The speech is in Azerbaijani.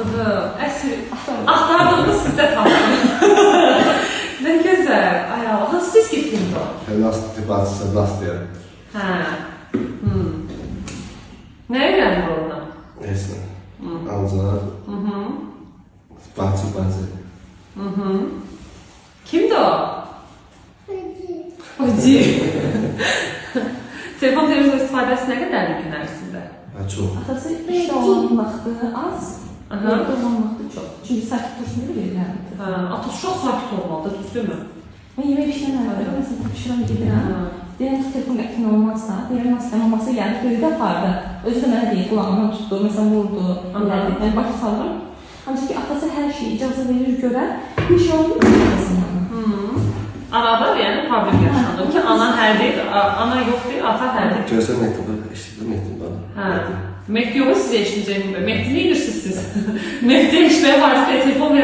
Anladım. Aktardığımız sizdə tapdım. Ne güzel. Ay Allah. Hansı diski filmdi o? Nasıl tip açısı, nasıl diye. Ha. Ne öğrendi orada? Neyse. Ancaq. Bacı. Kimdi o? Hacı. Telefon istifadəsi nə qədərdir gün ərzində? Çox. Atası işdə olan vaxtı az, orada olan vaxtı çox. Çünki sakit dursun verirlərdi. Atası çox sakit olmalıdır, düzdürmü? Mən yemək pişirənlərdə, məsələn, pişirəm gedirəm. Deyirəm ki, telefon qətin olmazsa, deyirəm, məsələn, maması gəldi, böyüdə apardı. Özü də mənə deyir, qulağından tutdu, məsələn, vurdu, elədi. Yəni, başa salıram. Ancaq ki, atası hər şeyi icazə verir, görər, bir şey olmur, bilməsin. Arada yəni problem yaşanır ki, ana hərdir, ana yox deyil, ata hərdir. Gözəl məktəbə eşitdim, Mehdi yox, sizə eşitməyəcəyim. Mehdi nə edirsiniz siz? Mehdi eşitməyə varsa telefon